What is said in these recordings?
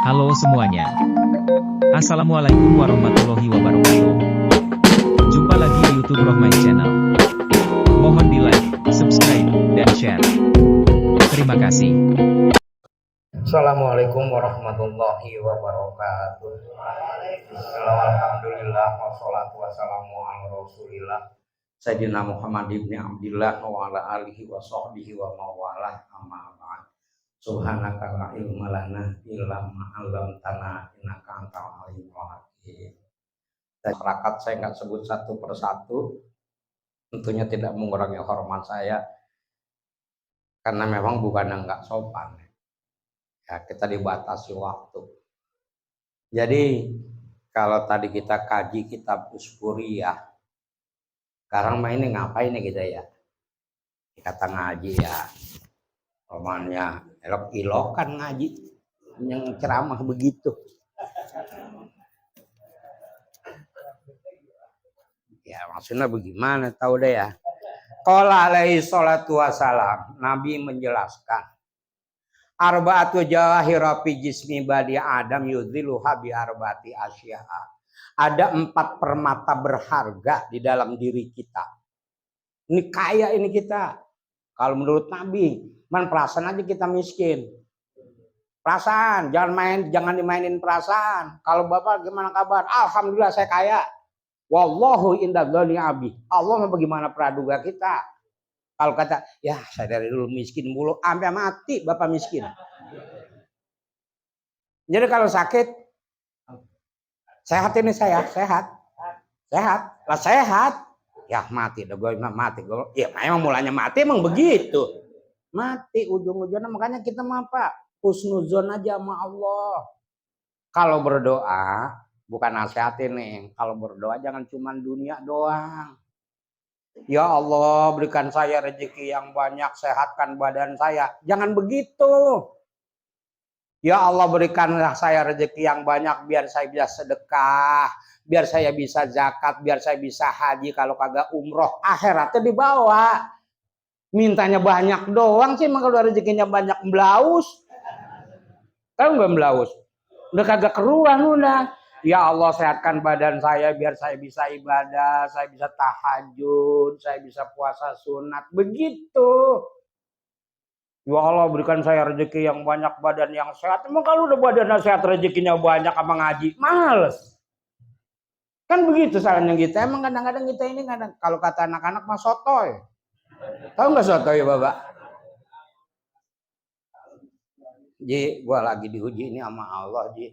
Halo semuanya. Assalamualaikum warahmatullahi wabarakatuh. Jumpa lagi di YouTube Rohmai Channel. Mohon di like, subscribe, dan share. Terima kasih. Assalamualaikum warahmatullahi wabarakatuh. Alhamdulillah wassalatu wassalamu ala Rasulillah Sayyidina Muhammad ibn Abdillah wa ala alihi wa sahbihi wa mawalah amma ba'd. Subhanaka la ilma lana illa ma 'allamtana innaka antal alimul hakim. Masyarakat saya nggak sebut satu persatu, tentunya tidak mengurangi hormat saya karena memang bukan yang nggak sopan. Ya, kita dibatasi waktu. Jadi kalau tadi kita kaji kitab Uspuriyah, sekarang ini ngapain nih kita ya? Kata ngaji ya, romannya elok-ilokan ngaji, yang ceramah begitu. Ya maksudnya bagaimana tahu deh ya. Qala alaihi salatu wassalam, Nabi menjelaskan arba'atu jawahira fi jismi badi Adam yudhiluha bi arba'ati asya'a. Ada 4 permata berharga di dalam diri kita. Ini kaya ini kita. Kalau menurut Nabi, perasaan aja kita miskin. Perasaan, jangan dimainin perasaan. Kalau Bapak gimana kabar? Alhamdulillah saya kaya. Wallahu inda dzani abi. Allah mah bagaimana praduga kita. Kalau kata, ya saya dari dulu miskin mulu, sampai mati Bapak miskin. Jadi kalau sakit, sehat ini saya, sehat. Lah sehat, ya mati. Gue mati. Ya memang mulanya mati, emang begitu. Mati ujung-ujungnya, makanya kita mah apa? Husnuzon aja sama Allah. Kalau berdoa, bukan nasihatin nih. Kalau berdoa jangan cuma dunia doang. Ya Allah, berikan saya rezeki yang banyak, sehatkan badan saya. Jangan begitu. Ya Allah, berikanlah saya rezeki yang banyak biar saya bisa sedekah, biar saya bisa zakat, biar saya bisa haji. Kalau kagak umroh, akhiratnya dibawa. Mintanya banyak doang sih, kalau rezekinya banyak mblaus. Tahu nggak mblaus? Udah kagak keruan udah. Ya Allah, sehatkan badan saya biar saya bisa ibadah, saya bisa tahajud, saya bisa puasa sunat. Begitu. Ya Allah, berikan saya rezeki yang banyak, badan yang sehat. Emang kalau udah badan sehat, rezekinya banyak apa ngaji? Males. Kan begitu salahnya kita. Emang kadang-kadang kita ini kalau kata anak-anak mah sotoy. Tahu nggak sotoy Bapak? Ji, gua lagi diuji ini sama Allah, Ji.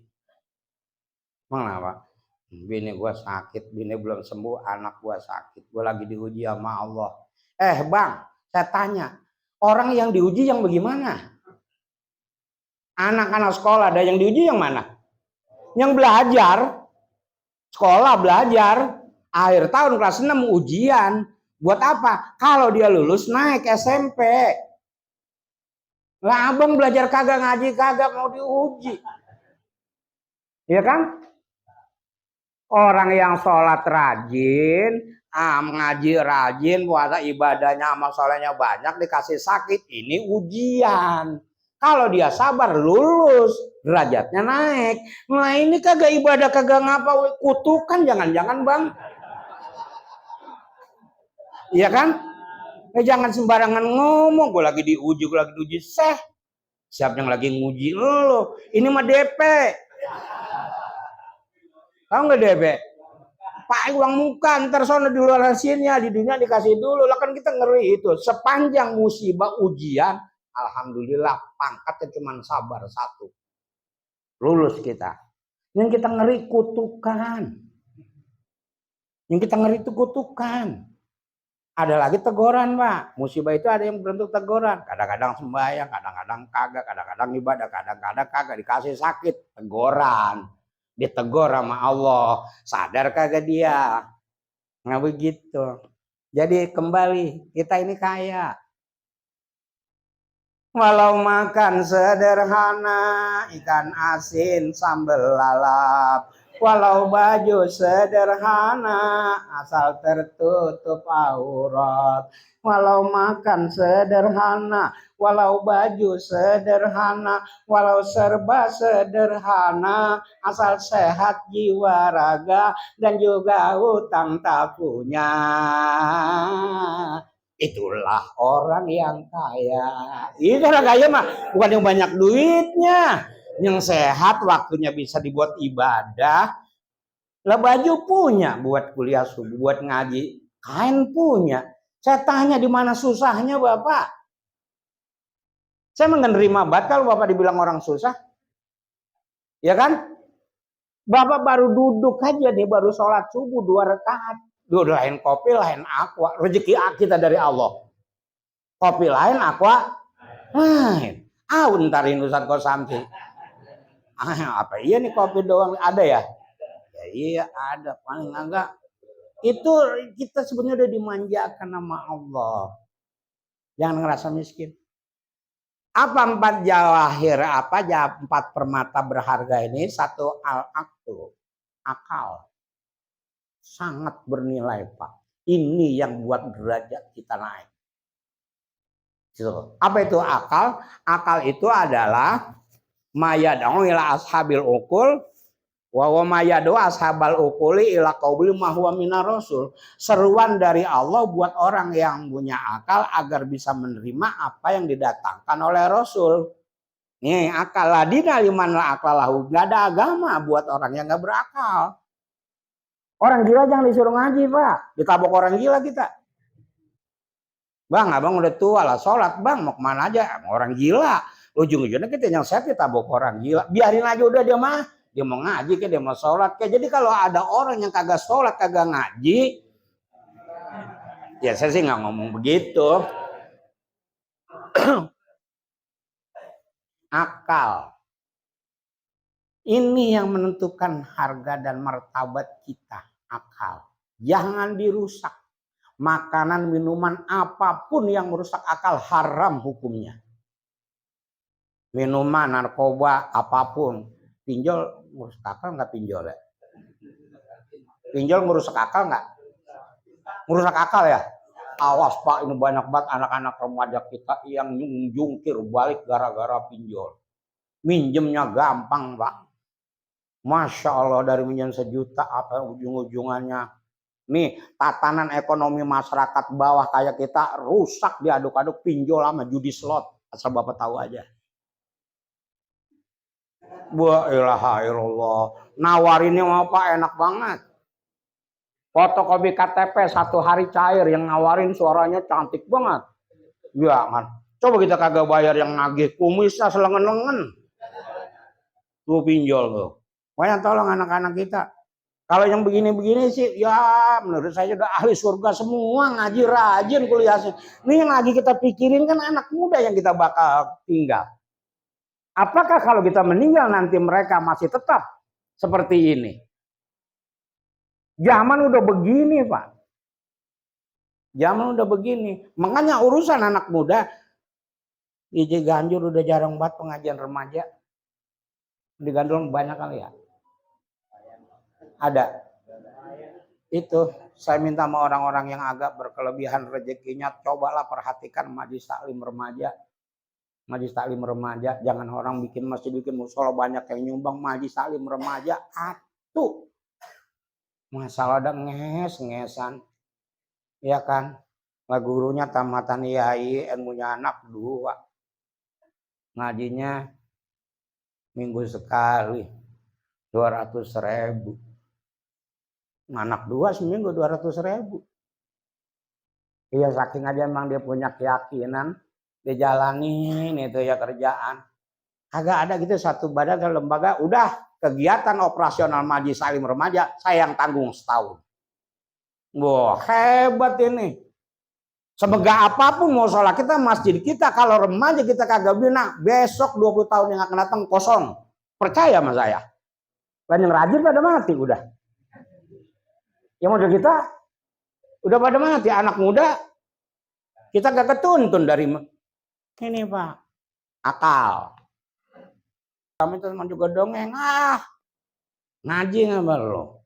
Kenapa? Bini gua sakit, bini belum sembuh, anak gua sakit. Gua lagi diuji sama Allah. Bang, saya tanya, orang yang diuji yang bagaimana? Anak-anak sekolah ada yang diuji yang mana? Yang belajar. Sekolah belajar, akhir tahun kelas 6 ujian. Buat apa? Kalau dia lulus naik SMP. Lah abang belajar kagak, ngaji kagak, mau diuji. Iya kan? Orang yang sholat rajin, ngaji rajin, puasa ibadahnya sama sholatnya banyak, dikasih sakit, ini ujian. Kalau dia sabar, lulus, derajatnya naik. Nah ini kagak ibadah, kagak ngapa, kutukan jangan-jangan bang. Iya kan? Jangan sembarangan ngomong, gue lagi diuji, siapa yang lagi nguji lo? Ini mah DP. Tahu nggak DP? Pak uang muka, ntar sono di luar hasilnya, di dunia dikasih dulu. Lah kan kita ngeri itu. Sepanjang musibah ujian, alhamdulillah pangkatnya cuma sabar 1. Lulus kita. Yang kita ngeri kutukan. Yang kita ngeri itu kutukan. Ada lagi teguran, Pak. Musibah itu ada yang berbentuk teguran. Kadang-kadang sembahyang, kadang-kadang kagak, kadang-kadang ibadah, kadang-kadang kagak, dikasih sakit, teguran. Ditegur sama Allah. Sadar kagak dia? Nah begitu. Jadi kembali, kita ini kaya. Walau makan sederhana, ikan asin sambal lalap. Walau baju sederhana, asal tertutup aurat. Walau makan sederhana, walau baju sederhana, walau serba sederhana, asal sehat jiwa raga dan juga hutang tak punya. Itulah orang yang kaya. Itulah kaya mah, bukan yang banyak duitnya, yang sehat, waktunya bisa dibuat ibadah. Lah baju punya buat kuliah subuh, buat ngaji, kain punya. Saya tanya di mana susahnya Bapak? Saya menerima banget kalau Bapak dibilang orang susah. Ya kan? Bapak baru duduk aja nih, baru sholat subuh 2 rakaat. Dua lain kopi, lain aqua. Rezeki kita dari Allah. Kopi lain, aqua lain. Ntarin Ustaz Kosamsi. Apa iya nih kopi doang? Ada ya? Ya iya ada, paling enggak. Itu kita sebenarnya udah dimanjakan sama Allah. Jangan ngerasa miskin. Apa 4 jawahir, apa 4 permata berharga ini? 1 al-aqlu, akal. Sangat bernilai Pak. Ini yang buat derajat kita naik. Apa itu akal? Akal itu adalah mayad'u ila ashabil uqul wa mayad'u ashabal uquli ila qauli ma huwa minar rasul. Seruan dari Allah buat orang yang punya akal agar bisa menerima apa yang didatangkan oleh Rasul. Nih akal ladina liman la aqlalahu. Gak ada agama buat orang yang gak berakal. Orang gila jangan disuruh ngaji Pak. Ditabok orang gila kita. Bang, abang udah tua lah, sholat bang, mau kemana aja? Orang gila. Ujung-ujungnya kita yang sehat ditabok orang gila. Biarin aja udah dia mah. Dia mau ngaji kayak, dia mau sholat kayak. Jadi kalau ada orang yang kagak sholat, kagak ngaji, ya saya sih nggak ngomong begitu. Akal. Ini yang menentukan harga dan martabat kita. Akal. Jangan dirusak. Makanan, minuman, apapun yang merusak akal haram hukumnya. Minuman, narkoba, apapun. Pinjol merusak akal nggak pinjol ya? Pinjol merusak akal nggak? Merusak akal ya? Awas Pak, ini banyak banget anak-anak remaja kita yang jungkir balik gara-gara pinjol. Minjemnya gampang Pak. Masya Allah, dari minjem 1 juta apa ujung-ujungannya. Nih tatanan ekonomi masyarakat bawah kayak kita rusak diaduk-aduk pinjol sama judi slot. Asal Bapak tahu aja. Wa ilaha illallah. Nawarinnya mau Pak enak banget. Fotokopi KTP 1 hari cair, yang nawarin suaranya cantik banget. Ya kan. Coba kita kagak bayar yang nagih kumisnya selengen-lengen. Tuh pinjol tuh. Banyak tolong anak-anak kita. Kalau yang begini-begini sih, ya menurut saya udah ahli surga semua, ngaji rajin kuliahnya. Ini yang lagi kita pikirin kan anak muda yang kita bakal tinggal. Apakah kalau kita meninggal nanti mereka masih tetap seperti ini? Zaman udah begini Pak. Zaman udah begini. Makanya urusan anak muda, di Ciganjur udah jarang banget pengajian remaja. Di Gandul banyak kali ya. Ada. Itu saya minta sama orang-orang yang agak berkelebihan rezekinya, cobalah perhatikan majelis taklim remaja. Majelis taklim remaja, jangan orang bikin masjid, bikin musola banyak yang nyumbang, majelis taklim remaja atuh. Masalah ada ngesan. Ya kan? Lah gurunya tamatan IAI, ilmunya anak 2. Ngajinya minggu sekali 200.000. Anak 2 seminggu 200.000. Iya saking aja emang dia punya keyakinan, dia jalanin itu ya kerjaan. Kagak ada gitu satu badan atau lembaga, udah kegiatan operasional majelis taklim remaja saya yang tanggung setahun. Wah hebat ini. Semegah apapun mau sholat kita, masjid kita, kalau remaja kita kagak bina, besok 20 tahun yang akan datang kosong. Percaya sama saya. Dan yang rajin pada mati udah. Yang model kita udah pada mati, anak muda kita gak ketuntun dari ini Pak. Akal. Kami teman juga dongeng, ngaji nggak lo?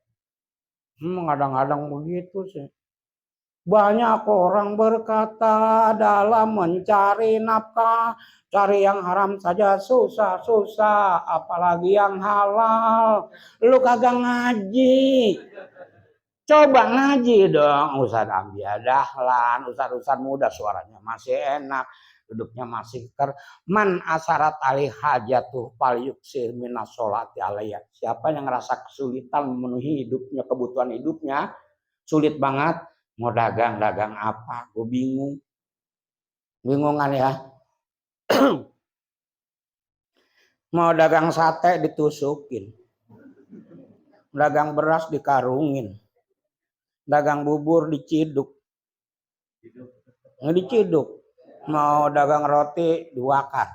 Kadang-kadang begitu sih. Banyak orang berkata dalam mencari nafkah, cari yang haram saja susah-susah, apalagi yang halal. Lu kagak ngaji. Coba ngaji dong, Ustaz Ambia Dahlan, Ustaz muda suaranya masih enak, duduknya masih man asarat alih hajatuh fal yuksir minas sholati alaiya. Siapa yang ngerasa kesulitan memenuhi hidupnya, kebutuhan hidupnya, sulit banget, mau dagang apa, gue bingungan ya. Mau dagang sate ditusukin, dagang beras dikarungin, dagang bubur diciduk, mau dagang roti dibakar.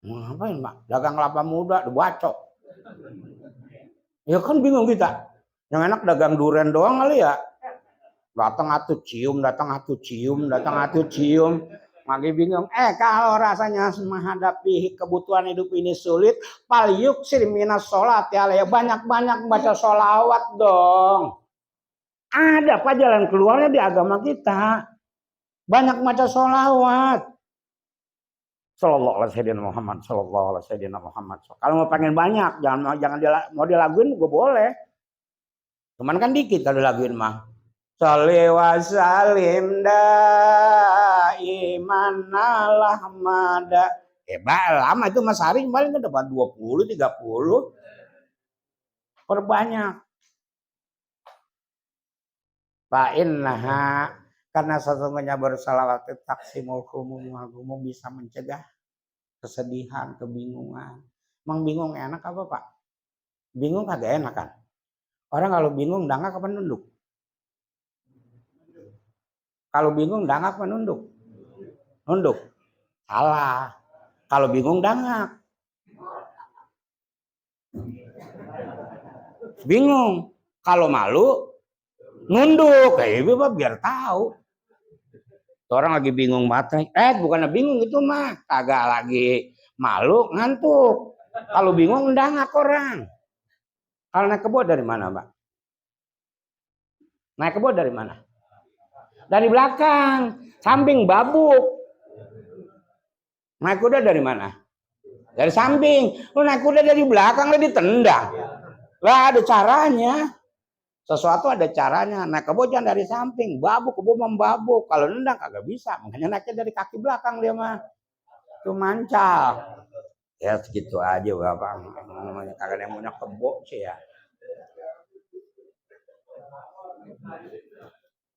Mau ngapain, Pak? Dagang kelapa muda dibacok. Ya kan bingung kita. Yang enak dagang durian doang kali ya. Datang atuh cium. Lagi bingung. Kalau rasanya menghadapi kebutuhan hidup ini sulit, fal yuksir minas sholat ya, banyak-banyak baca sholawat dong. Ada apa jalan keluarnya di agama kita? Banyak baca sholawat. Sallallahu alaihi Muhammad. Kalau mau pengen banyak, jangan mau dilaguin gue boleh. Cuman kan dikit kalau dilaguin mah. Sholli wa salim daiman ala Ahmada. Lama itu Mas Hari kemarin kan dapat 20, 30. Perbanyak. Fa'innaha, karena sesungguhnya bersalawat taksimul humum bisa mencegah kesedihan, kebingungan. Emang bingung enak apa, Pak? Bingung kagak enak kan? Orang kalau bingung dangak apa nunduk? Kalau bingung dangak apa nunduk? Nunduk. Salah. Kalau bingung dangak. Bingung. Kalau malu nunduk. Kayak itu biar tahu. Orang lagi bingung banget. Bukannya bingung itu mah. Kagak lagi malu, ngantuk. Kalau bingung dangak orang. Kalau naik kebo dari mana, Mbak? Naik kebo dari mana? Dari belakang, samping babuk. Naik kuda dari mana? Dari samping. Lu naik kuda dari belakang, lu ditendang. Lah ada caranya. Sesuatu ada caranya. Naik kebo jangan dari samping. Babuk, kebo membabuk. Kalau nendang kagak bisa. Makanya naiknya dari kaki belakang dia mah. Itu mancal. Ya segitu aja Bapak. Namanya kagak yang punya kebo sih ya.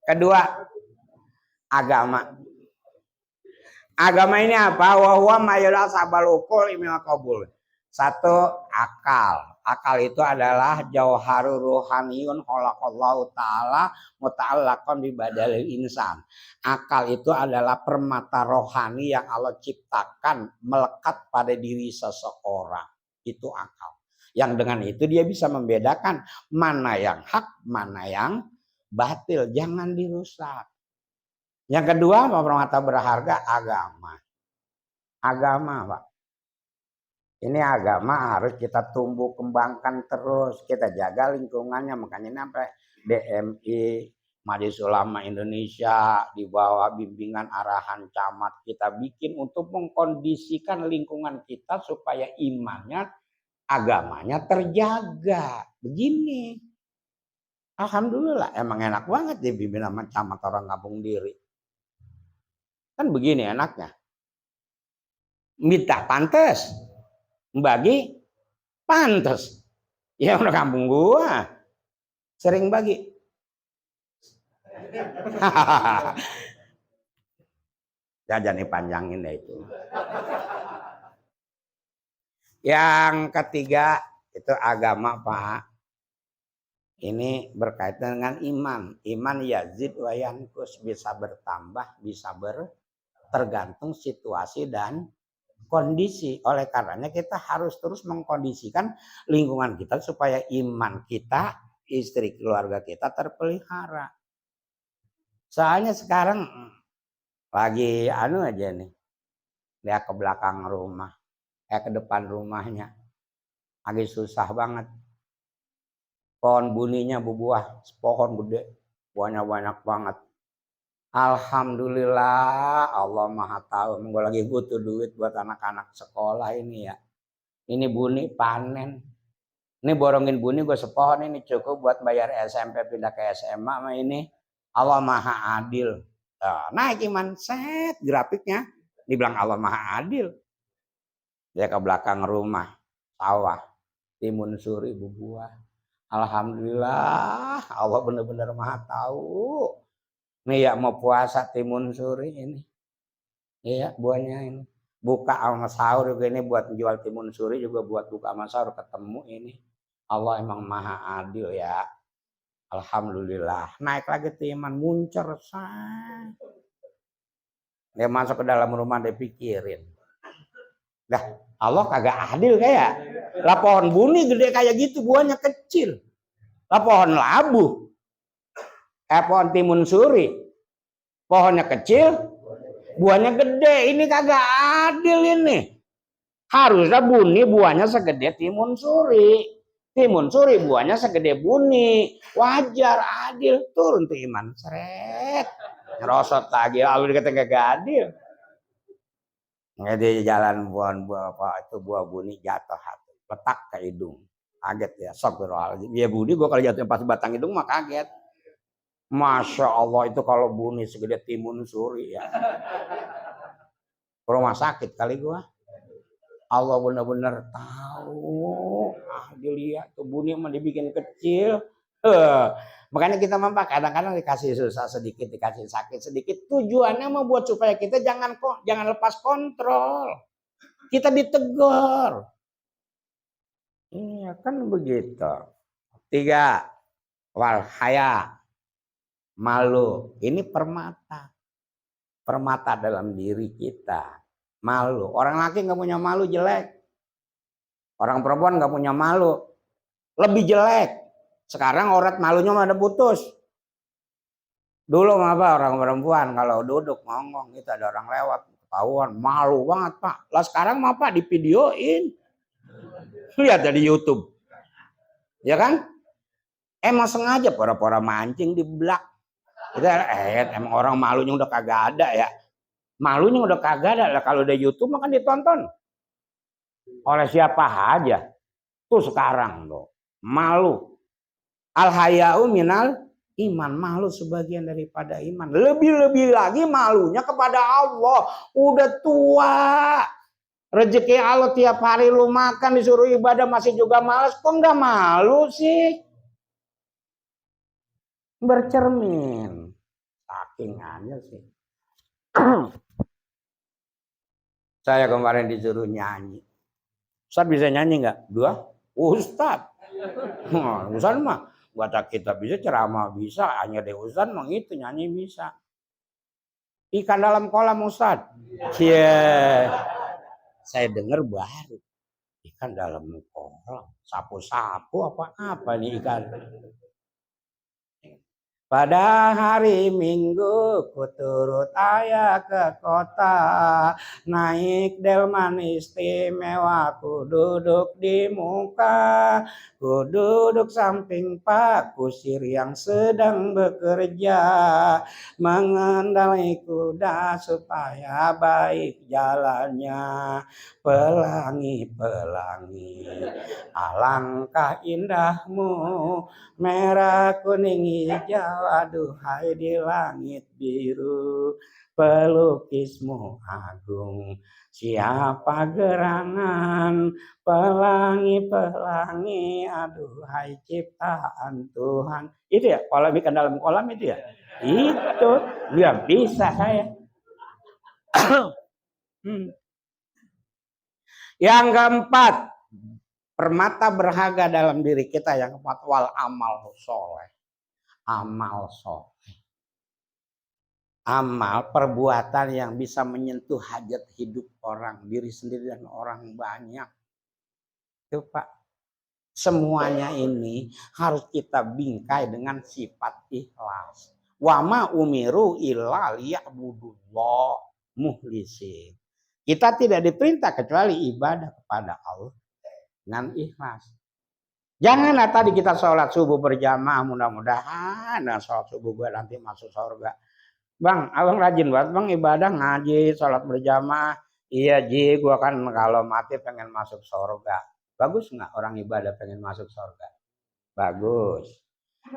Kedua, agama. Agama ini apa? Wahwa mayora sabal ukul imil qabul. Satu, akal. Akal itu adalah jauharul ruhaniyun khalaqallahu ta'ala muta'allaqan bi badalil insan. Akal itu adalah permata rohani yang Allah ciptakan melekat pada diri seseorang. Itu akal. Yang dengan itu dia bisa membedakan mana yang hak, mana yang batil. Jangan dirusak. Yang kedua, permata berharga agama. Agama, Pak. Ini agama harus kita tumbuh kembangkan terus, kita jaga lingkungannya. Makanya ini sampai DMI, Majelis Ulama Indonesia di bawah bimbingan arahan camat kita bikin untuk mengkondisikan lingkungan kita supaya imannya, agamanya terjaga. Begini. Alhamdulillah emang enak banget dibimbing sama camat orang kampung diri. Kan begini enaknya. Minta pantes. Bagi pantes. Ya orang kampung gua sering bagi. Jangan dipanjangin deh itu. Yang ketiga itu agama, Pak. Ini berkaitan dengan iman. Iman yazid wa yanqus, bisa bertambah, bisa tergantung situasi dan kondisi. Oleh karenanya kita harus terus mengkondisikan lingkungan kita supaya iman kita, istri keluarga kita terpelihara. Soalnya sekarang lagi aja nih. Lihat ke belakang rumah, ke depan rumahnya. Lagi susah banget. Pohon buninya berbuah, pohon gede. banyak banget. Alhamdulillah, Allah Maha tahu. Gue lagi butuh duit buat anak-anak sekolah ini ya. Ini Buni panen. Ini borongin Buni gue sepohon ini cukup buat bayar SMP pindah ke SMA sama ini. Allah Maha Adil. Naik iman set grafiknya. Dibilang Allah Maha Adil. Dia ke belakang rumah, sawah, timun suri berbuah. Alhamdulillah, Allah benar-benar Maha tahu. Nih ya mau puasa timun suri ini. Iya, buahnya ini. Buka sama sahur juga ini buat jual timun suri juga buat buka sama sahur ketemu ini. Allah emang Maha Adil ya. Alhamdulillah. Naik lagi timan muncul say. Dia masuk ke dalam rumah dia pikirin. Dah, Allah kagak adil kayak. Lah pohon buni gede kayak gitu buahnya kecil. Lah pohon labu. Pohon timun suri. Pohonnya kecil, buahnya gede. Ini kagak adil ini. Harusnya buni buahnya segede timun suri. Timun suri buahnya segede buni. Wajar adil. Turun tuh iman. Seret. Ngerosot lagi. Allah dikata kagak adil. Di jalan buah itu buah buni jatuh hati, letak ke hidung, kaget ya, astagfirullahaladzim. Ya buni gue kalau jatuh pas batang hidung mah kaget. Masya Allah itu kalau buni segede timun suri ya. Rumah sakit kali gue. Allah benar-benar tahu. Dilihat tuh buni mah dibikin kecil. Makanya kita mampak kadang-kadang dikasih susah sedikit, dikasih sakit sedikit. Tujuannya mau buat supaya kita jangan lepas kontrol. Kita ditegur. Iya kan begitu. 3, wal haya, malu. Ini permata. Permata dalam diri kita. Malu. Orang laki nggak punya malu jelek. Orang perempuan nggak punya malu. Lebih jelek. Sekarang aurat malunya ada putus. Dulu apa orang perempuan kalau duduk ngomong itu ada orang lewat ketahuan malu banget Pak. Lah sekarang mah Pak divideoin. Lihat dari YouTube. Ya kan? Emang sengaja pura-pura mancing di belak. Itu emang orang malunya udah kagak ada ya. Malunya udah kagak ada. Lah kalau ada YouTube mah kan ditonton oleh siapa aja. Tuh sekarang tuh malu. Al-haya'u minal iman. Malu sebagian daripada iman. Lebih-lebih lagi malunya kepada Allah. Udah tua. Rezeki Allah tiap hari lu makan disuruh ibadah masih juga malas. Kok nggak malu sih? Bercermin. Saking aneh sih. Saya kemarin disuruh nyanyi. Ustaz bisa nyanyi nggak? 2? Ustaz. Ustaz mah. Baca kitab bisa, ceramah bisa, hanya deh Ustaz mah itu nyanyi bisa. Ikan dalam kolam Ustaz. Yeah. Saya dengar baru. Ikan dalam kolam. Sapu-sapu apa nih ikan. Pada hari Minggu ku turut ayah ke kota, naik delman istimewa, ku duduk di muka, ku duduk samping Pak Kusir yang sedang bekerja, mengendarai kuda supaya baik jalannya. Pelangi-pelangi, alangkah indahmu, merah kuning hijau, aduhai di langit biru, pelukismu agung, siapa gerangan, pelangi-pelangi, aduhai ciptaan Tuhan. Itu ya, kolam ikan dalam kolam itu ya? Itu, dia bisa saya. Yang keempat, permata berharga dalam diri kita yang keempat, wal amal soleh. Amal soleh. Amal perbuatan yang bisa menyentuh hajat hidup orang, diri sendiri dan orang banyak. Itu Pak. Semuanya ini harus kita bingkai dengan sifat ikhlas. Wa ma umiru illa liya'budullah mukhlisin. Kita tidak diperintah kecuali ibadah kepada Allah dengan ikhlas. Janganlah tadi kita sholat subuh berjamaah, mudah-mudahan sholat subuh gue nanti masuk surga. Bang, abang rajin banget bang ibadah ngaji, sholat berjamaah. Iya Ji, gue kan kalau mati pengen masuk surga. Bagus nggak orang ibadah pengen masuk surga? Bagus.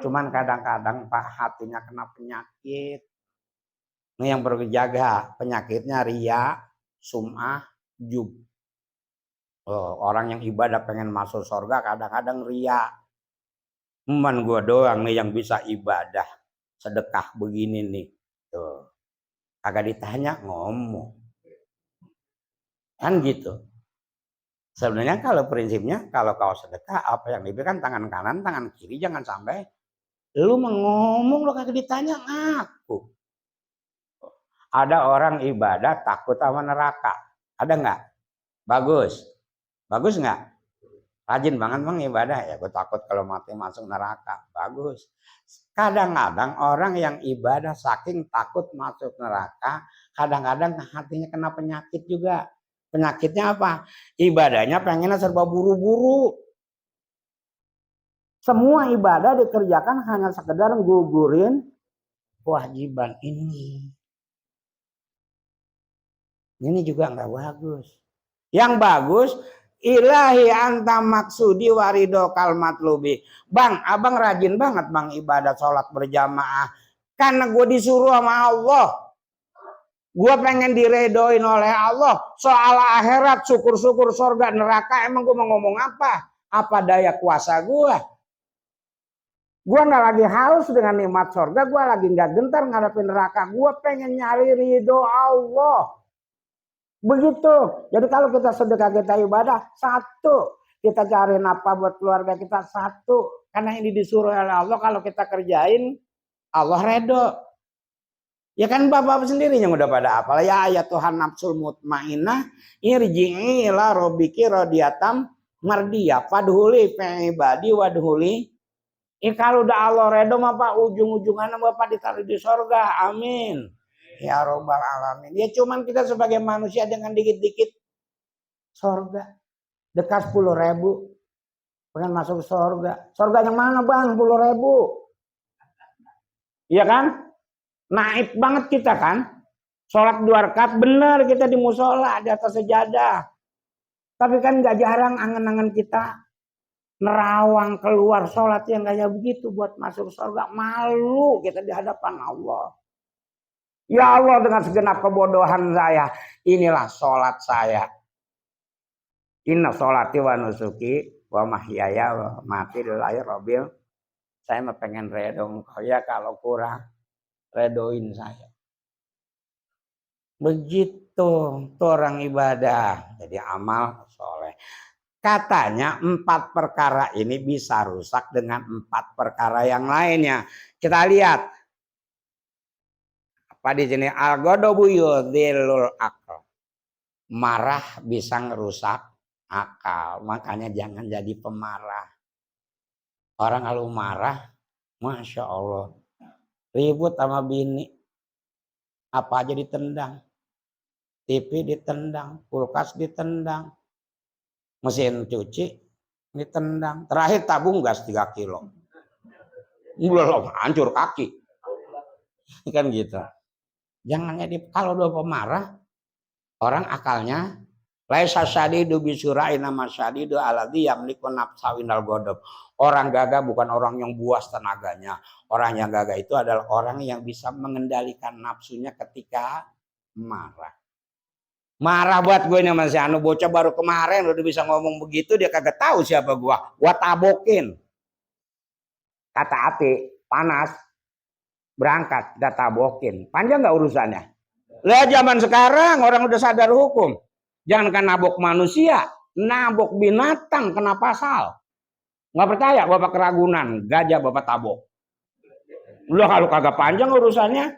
Cuman kadang-kadang Pak hatinya kena penyakit. Ini yang berjaga penyakitnya ria, sum'ah, jub. Oh, orang yang ibadah pengen masuk surga kadang-kadang ria. Cuman gue doang nih yang bisa ibadah sedekah begini nih. Tuh. Kagak ditanya ngomong. Kan gitu. Sebenarnya kalau prinsipnya kalau kau sedekah apa yang diberikan tangan kanan, tangan kiri jangan sampai lu ngomong lu kagak ditanya ngaku. Ada orang ibadah takut sama neraka. Ada nggak? Bagus. Bagus nggak? Rajin banget bang ibadah ya. Gue takut kalau mati masuk neraka. Bagus. Kadang-kadang orang yang ibadah saking takut masuk neraka, kadang-kadang hatinya kena penyakit juga. Penyakitnya apa? Ibadahnya pengennya serba buru-buru. Semua ibadah dikerjakan hanya sekedar gugurin kewajiban ini. Ini juga nggak bagus. Yang bagus, ilahi anta maksudi warido kalmat lubi. Bang, abang rajin banget bang ibadah sholat berjamaah. Karena gue disuruh sama Allah. Gue pengen diredoin oleh Allah. Soal akhirat, syukur-syukur surga neraka. Emang gue mau ngomong apa? Apa daya kuasa gue? Gue gak lagi haus dengan nikmat surga. Gue lagi gak gentar ngadepin neraka. Gue pengen nyari ridho Allah. Begitu. Jadi kalau kita sedekah, kita ibadah, satu. Kita cari nafkah buat keluarga kita, satu. Karena ini disuruh oleh Allah. Kalau kita kerjain, Allah redho. Ya kan bapak sendiri yang udah pada hafal. Ya ayat Tuhan nafsul mutmainah. Irji'i ila robiki rodiatam mardiyah. Fadhuli fe'ibadi wadhuli. Kalau udah Allah redho mah Pak, ujung-ujungannya Bapak ditaruh di surga. Amin. Ya robbal alamin. Ya cuman kita sebagai manusia dengan dikit-dikit surga. Dekat 10.000. Pengen masuk surga. Surga yang mana bang? 10.000. Iya kan? Naib banget kita kan. Sholat 2 rakaat benar kita di musola di atas sejadah. Tapi kan gak jarang angan-angan kita nerawang keluar sholat yang kayak begitu buat masuk surga. Malu kita di hadapan Allah. Ya Allah, dengan segenap kebodohan saya, inilah sholat saya. Inna sholati wa nusuki wa mahyaya wa mati lillahi rabbil. Saya mah pengen redo engkau ya, kalau kurang redoin saya. Begitu tuh orang ibadah. Jadi amal soleh. Katanya 4 perkara ini bisa rusak dengan 4 perkara yang lainnya. Kita lihat. Apa di sini? Al-ghadabu yudhillul aql. Marah bisa ngerusak akal. Makanya jangan jadi pemarah. Orang kalau marah, Masya Allah. Ribut sama bini. Apa aja ditendang. TV ditendang. Kulkas ditendang. Mesin cuci ditendang. Terakhir tabung gas 3 kilo. Belum hancur kaki. Kan gitu. Jangan jadi, kalau udah pemarah, orang akalnya laisa syadidu bisyura'i nama syadidu alladzi yamliku nafsawinal ghadab. Orang gagah bukan orang yang buas tenaganya. Orang yang gagah itu adalah orang yang bisa mengendalikan nafsunya ketika marah. Marah buat gue nih Mas Anu, bocah baru kemarin udah bisa ngomong begitu, dia kagak tahu siapa gua. Gua tabokin. Kata api, panas. Berangkat, kita tabokin. Panjang nggak urusannya? Lah zaman sekarang orang udah sadar hukum. Jangankan nabok manusia, nabok binatang kena pasal. Nggak percaya Bapak keragunan, gajah Bapak tabok. Udah kalau kagak panjang urusannya.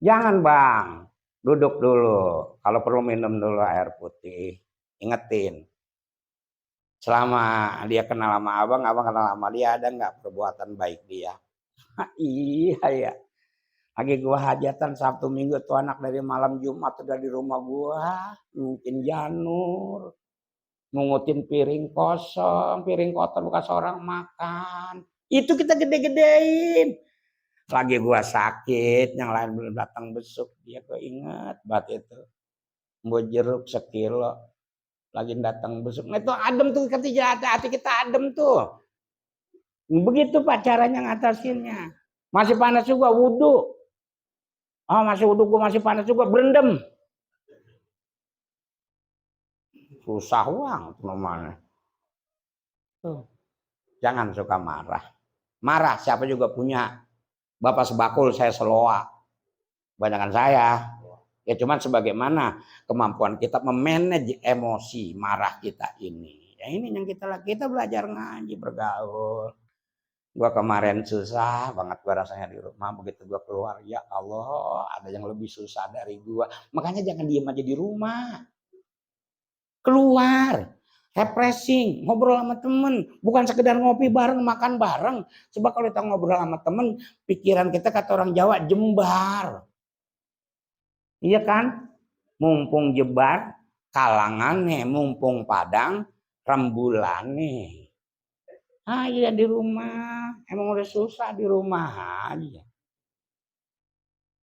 Jangan bang, duduk dulu. Kalau perlu minum dulu air putih. Ingetin. Selama dia kenal sama abang kenal sama dia, ada nggak perbuatan baik dia? Iya ya. Lagi gua hajatan Sabtu Minggu tuh anak dari malam Jumat udah di rumah gua, mungkin janur. Mungutin piring kosong, piring kotor bekas orang makan. Itu kita gede-gedein. Lagi gua sakit, yang lain belum datang besuk, dia keinget banget itu. Mau jeruk sekilo, lagi datang besuk. Nah itu adem tuh, ketika hati kita adem tuh. Begitu Pak caranya ngatasinnya. Masih panas juga wudhu. Oh masih wudhu, gua masih panas juga, berendam. Susah uang namanya. Tuh. Jangan suka marah. Marah siapa juga punya. Bapak sebakul, saya seloa. Banyakan saya. Ya cuman sebagaimana kemampuan kita memanage emosi marah kita ini. Ya ini yang kita belajar ngaji, bergaul. Gua kemarin susah banget gua rasanya di rumah. Begitu gua keluar, ya Allah ada yang lebih susah dari gua. Makanya jangan diem aja di rumah. Keluar, refreshing, ngobrol sama temen, bukan sekedar ngopi bareng, makan bareng. Sebab kalau kita ngobrol sama temen, pikiran kita kata orang Jawa jembar. Iya kan? Mumpung jebar, kalangannya, mumpung padang, rembulane. Ah iya di rumah, emang udah susah di rumah aja.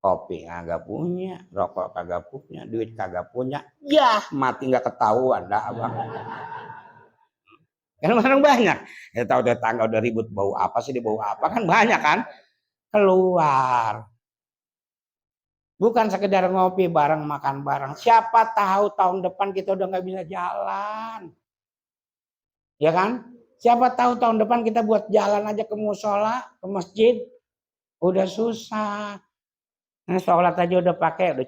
Kopi kagak punya, rokok kagak punya, duit kagak punya. Ya mati nggak ketahuan dah abang. Kan orang banyak. Ya tahu tetangga udah ribut bau apa sih, dia bau apa kan banyak kan. Keluar. Bukan sekedar ngopi bareng, makan bareng. Siapa tahu tahun depan kita udah nggak bisa jalan. Ya kan? Siapa tahu tahun depan kita buat jalan aja ke musola, ke masjid. Udah susah. Nah, sholat aja udah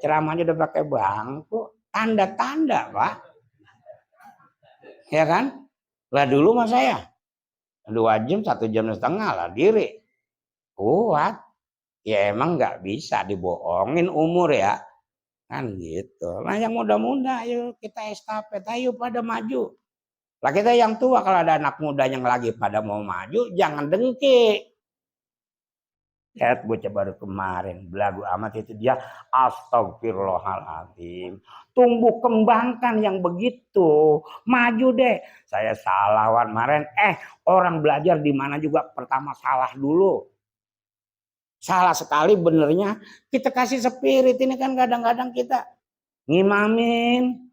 ceramah aja udah pakai bangku. Tanda-tanda Pak. Ya kan? Lah dulu mah saya 2 jam, 1,5 jam lah diri. Kuat. Ya emang nggak bisa dibohongin umur ya. Kan gitu. Nah yang muda-muda ayo kita estafet. Ayo pada maju. Lah kita yang tua kalau ada anak muda yang lagi pada mau maju. Jangan dengki. Lihat bocah baru kemarin. Belagu amat itu dia. Astagfirullahaladzim. Tumbuh kembangkan yang begitu. Maju deh. Saya salah wan kemarin. Orang belajar di mana juga pertama salah dulu. Salah sekali benernya. Kita kasih spirit. Ini kan kadang-kadang kita ngimamin.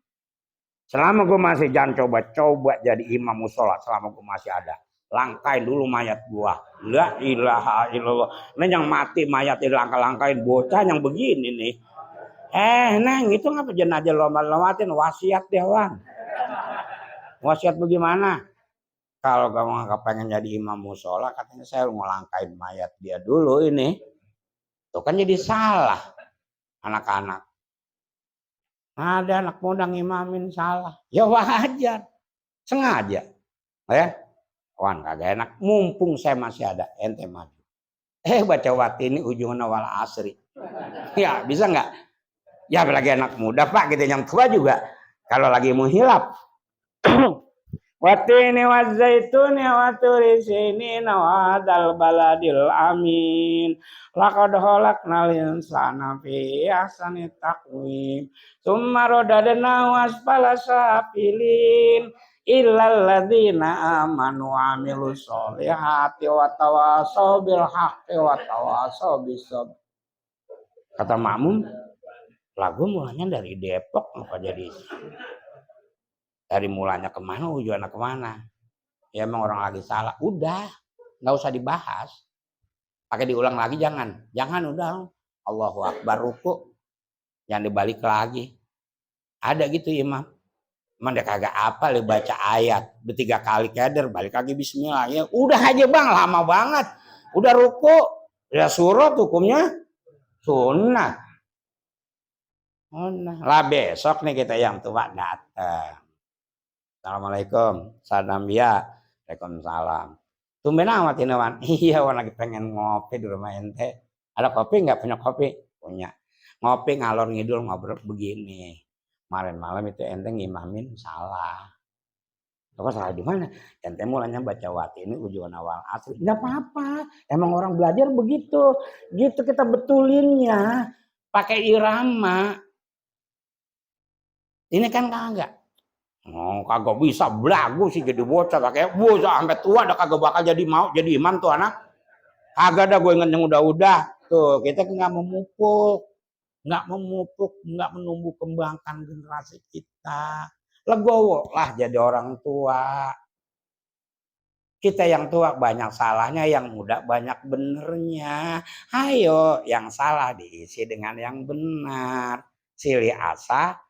Selama gue masih jangan coba-coba jadi imam musola. Selama gue masih ada. Langkain dulu mayat gua. La ilaha illallah. Ini yang mati mayat dilangkah-langkain. Bocah yang begini nih. Neng itu ngapa jenazah lompat-lompatin. Wasiat dewan. Wasiat bagaimana? Kalau kamu nggak pengen jadi imam musola, katanya saya mau langkain mayat dia dulu ini. Tuh kan jadi salah anak-anak. Ada anak muda ngimamin salah. Ya wajar. Sengaja. Ya. Wan kagak enak. Mumpung saya masih ada. Ente maju. Baca wati ini ujungnya wal asri. Ya bisa nggak? Ya apalagi anak muda Pak. Gitu yang tua juga. Kalau lagi mau hilap. Watini wazaituni waturi sini nawadal baladil amin. Laqad khalaqnal insana fi ahsani taqwim. Tsumma radadnahu asfala safilin. Illal ladzina amanu wa amilus sholihati wa tawasaw bil haqqi wa tawasaw bis sabr. Kata makmum, lagu mulanya dari Depok apa jadi dari mulanya kemana tujuannya kemana? Ya emang orang lagi salah, udah nggak usah dibahas. Pakai diulang lagi jangan udah. Allahu Akbar ruku, jangan dibalik lagi. Ada gitu imam. Emang dia kagak apa le baca ayat. Udah 3 kali keder, balik lagi bismillah. Ya udah aja bang, lama banget. Udah ruku, ya surat hukumnya sunnah. Lah besok nih kita yang tua datang. Assalamualaikum, salam ya, waalaikumsalam. Tumben amat ini wan. Iya wan lagi pengen ngopi di rumah ente. Ada kopi nggak? Punya kopi? Punya. Ngopi ngalor ngidul ngobrol begini. Kemarin malam itu ente ngimamin salah. Apa salah di mana? Ente mulanya baca wati ini ujuan awal asli. Nggak apa-apa. Emang orang belajar begitu. Gitu kita betulinnya. Pakai irama. Ini kan kagak. Oh, kagak bisa belagu sih jadi bocah pakai bocah sampai tua udah kagak bakal jadi imam tuh anak. Kagak ada gue inget yang udah-udah. Tuh, kita nggak menumbuh kembangkan generasi kita. Legowo lah jadi orang tua. Kita yang tua banyak salahnya, yang muda banyak benernya. Ayo, yang salah diisi dengan yang benar. Silih asa,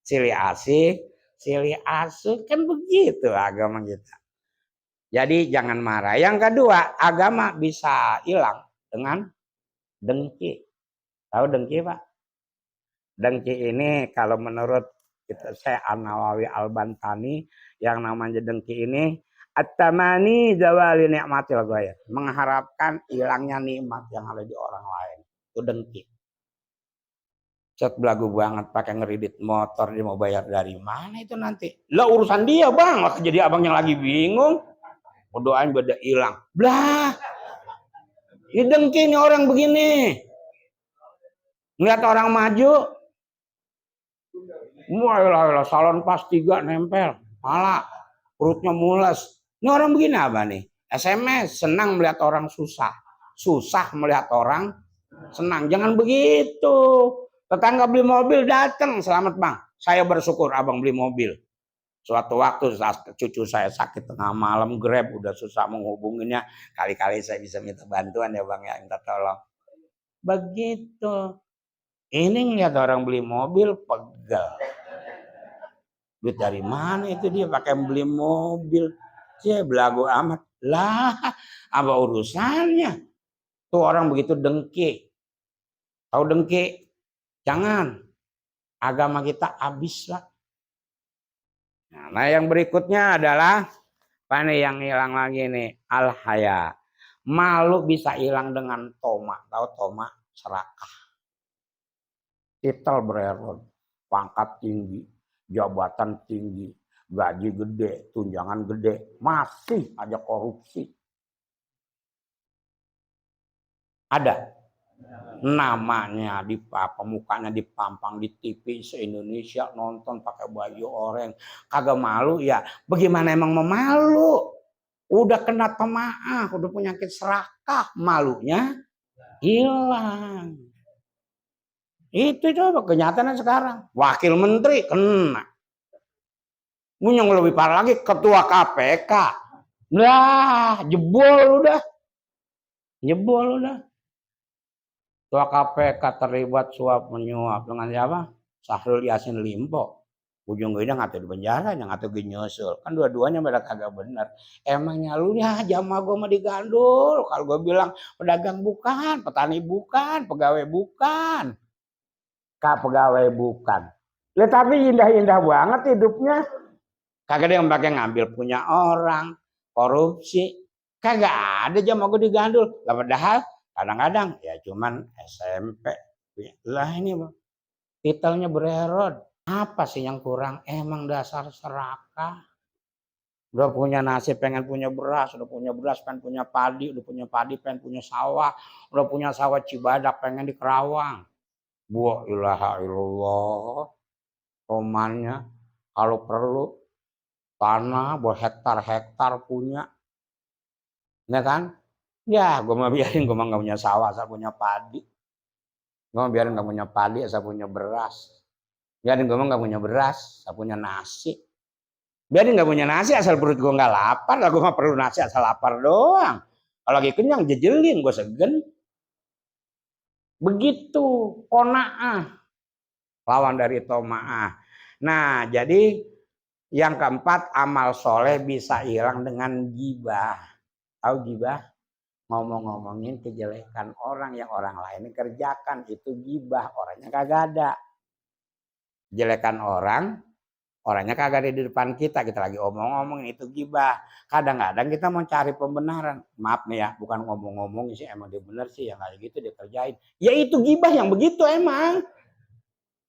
silih asih, silih asuh. Kan begitu agama kita. Jadi jangan marah. Yang kedua, agama bisa hilang dengan dengki. Tahu dengki, Pak? Dengki ini kalau menurut saya An-Nawawi Al-Bantani, yang namanya dengki ini at-tamani zawali nikmatil ghayr, mengharapkan hilangnya nikmat yang ada di orang lain. Itu dengki. Cet belagu banget pakai ngeridit motor, dia mau bayar dari mana itu nanti? Lah urusan dia, Bang. Jadi abang yang lagi bingung. Doain beda hilang. Blah. Ini dengki nih orang begini. Ngeliat orang maju, wah, salon pas 3 nempel, pala, perutnya mules. Ini orang begini apa nih? SMS, senang melihat orang susah. Susah melihat orang senang. Jangan begitu. Tetangga beli mobil datang, selamat bang. Saya bersyukur abang beli mobil. Suatu waktu cucu saya sakit tengah malam, Grab udah susah menghubunginya. Kali-kali saya bisa minta bantuan ya bang ya, minta tolong. Begitu. Ini ngeliat orang beli mobil pegel. Duit dari mana itu dia pakai beli mobil? Saya belagu amat. Lah, apa urusannya? Tuh orang begitu dengki. Tahu dengki? Jangan. Agama kita habis lah. Nah, yang berikutnya adalah apa nih yang hilang lagi nih? Al-haya. Malu bisa hilang dengan toma. Tahu toma? Serakah. Titel bererot. Pangkat tinggi. Jabatan tinggi. Gaji gede. Tunjangan gede. Masih aja korupsi. Ada. Namanya di mukanya dipampang di TV se-Indonesia nonton pakai baju oranye, kagak malu ya. Bagaimana emang mau malu? Udah kena temaah, udah penyakit serakah, malunya hilang. Itu coba kenyataannya sekarang. Wakil menteri kena. Yang lebih parah lagi ketua KPK. Lah, jebol udah. Ketua KPK terlibat suap menyuap dengan siapa? Syahrul Yassin Limpo. Ujung-ujungnya ngatu di penjara, ngatu nyusul. Kan dua-duanya pada kagak bener. Emangnya lu ya jamaah gue mah digandul. Kalau gue bilang pedagang bukan, petani bukan, pegawai bukan. Pegawai bukan. Lihat tapi indah-indah banget hidupnya. Kagak ada yang pakai ngambil punya orang, korupsi. Kagak ada jamaah gue digandul. Lah padahal kadang-kadang ya cuman SMP. Lah ini bang, titelnya bererot. Apa sih yang kurang? Emang dasar serakah. Udah punya nasi pengen punya beras, udah punya beras pengen punya padi, udah punya padi pengen punya sawah, udah punya sawah Cibadak pengen di Kerawang. Wa ilaha illallah. Romannya kalau perlu tanah berhektar-hektar punya. Ya kan? Ya, gue mah biarin, gue mah gak punya sawah, asal punya padi. Gue mah biarin gak punya padi, asal punya beras. Biarin gue mah gak punya beras, asal punya nasi. Biarin gak punya nasi, asal perut gue gak lapar. Lah gue mah perlu nasi, asal lapar doang. Kalau lagi kenyang, jejelin, gue segen. Begitu, kona'ah. Lawan dari toma'ah. Nah, jadi yang keempat, amal soleh bisa hilang dengan gibah. Tahu gibah? Ngomong-ngomongin kejelekan orang yang orang lain kerjakan, itu gibah, orangnya kagak ada. Jelekan orang, orangnya kagak ada di depan kita lagi omong-ngomong, itu gibah. Kadang-kadang kita mau cari pembenaran, maaf nih ya, bukan ngomong-ngomong sih, emang dia bener sih, yang kayak gitu dia kerjain. Ya itu gibah yang begitu emang.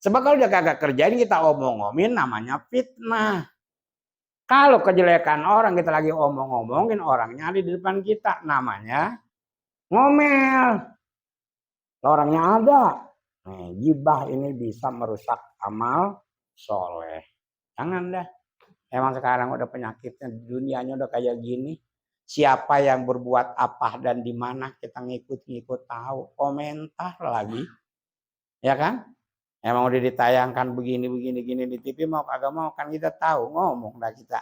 Sebab kalau dia kagak kerjain, kita omong-ngomongin, namanya fitnah. Kalau kejelekan orang kita lagi omong-ngomongin, orangnya ada di depan kita, namanya ngomel. Orangnya ada. Gibah ini bisa merusak amal soleh. Jangan dah. Emang sekarang udah penyakitnya, dunianya udah kayak gini. Siapa yang berbuat apa dan di mana kita ngikut-ngikut tahu, komentar lagi. Ya kan? Emang udah ditayangkan begini gini di TV, mau kagak mau kan kita tahu, ngomong dah kita.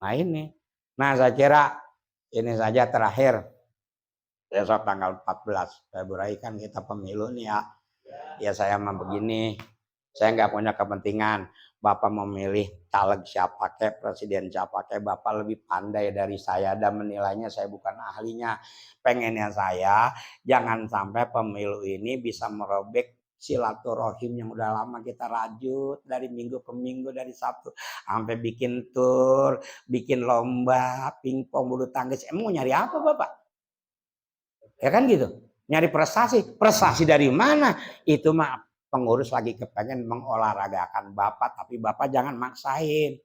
Nah ini. Nah saya kira ini saja terakhir. Besok tanggal 14 Februari kan kita pemilu nih ya. Ya saya mah begini. Saya nggak punya kepentingan. Bapak memilih caleg siapa ke, presiden siapa ke, Bapak lebih pandai dari saya dan menilainya, saya bukan ahlinya. Pengennya saya jangan sampai pemilu ini bisa merobek silaturahim yang udah lama kita rajut dari minggu ke minggu, dari Sabtu sampai bikin tur, bikin lomba pingpong bulu tangkis. Emang mau nyari apa Bapak? Ya kan gitu. Nyari prestasi. Prestasi dari mana? Itu mah pengurus lagi kepengen mengolahragakan Bapak, tapi Bapak jangan maksain.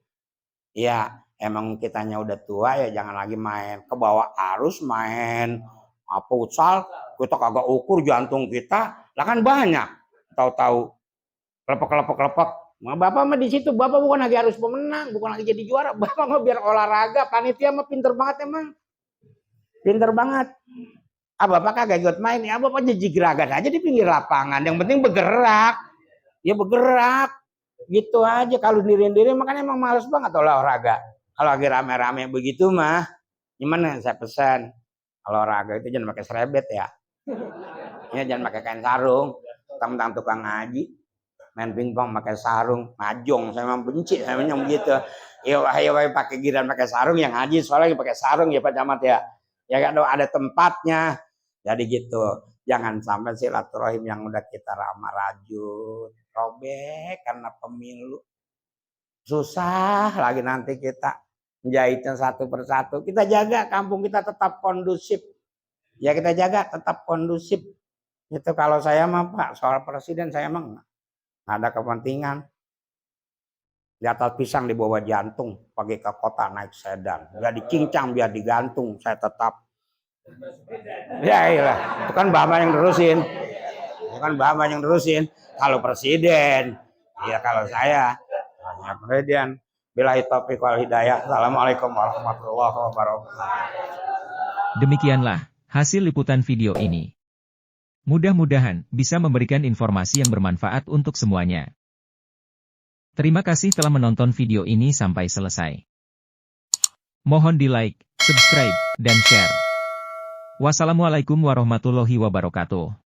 Ya, emang kitanya udah tua ya jangan lagi main ke bawah arus, main futsal, kita kagak ukur jantung kita, lah kan banyak. Tahu-tahu kelepek. Nah, Bapak mah di situ, Bapak bukan lagi harus pemenang, bukan lagi jadi juara, Bapak mah biar olahraga, panitia mah pinter banget emang. Pinter banget. Bapak kagak ikut main ya, Bapak jijik-geragan aja di pinggir lapangan. Yang penting bergerak. Ya bergerak. Gitu aja. Kalau diri-diri makanya emang males banget olahraga. Kalau lagi rame-rame begitu mah, gimana saya pesan, olahraga itu jangan pakai serebet ya. Ya jangan pakai kain sarung. Tentang tukang ngaji main pingpong pakai sarung, majong, saya memang benci saya memang begitu. Ya pakai giran pakai sarung, yang ngaji soalnya pakai sarung ya Pak Camat ya. Ya kan ada tempatnya. Jadi gitu, jangan sampai silaturahim yang udah kita ramah rajut robek karena pemilu. Susah lagi nanti kita menjahitnya satu persatu. Kita jaga kampung kita tetap kondusif. Ya kita jaga tetap kondusif. Itu kalau saya mah Pak, soal presiden saya emang nggak ada kepentingan. Di atas pisang di bawah jantung, pergi ke kota naik sedan. Biar dicincang, biar digantung, saya tetap. Ya iyalah, itu kan Bapak yang terusin. Bukan Bapak yang terusin. Kalau presiden, ya kalau saya, hanya presiden. Billahi taufiq wal hidayah. Assalamualaikum warahmatullahi wabarakatuh. Demikianlah hasil liputan video ini. Mudah-mudahan bisa memberikan informasi yang bermanfaat untuk semuanya. Terima kasih telah menonton video ini sampai selesai. Mohon di like, subscribe, dan share. Wassalamualaikum warahmatullahi wabarakatuh.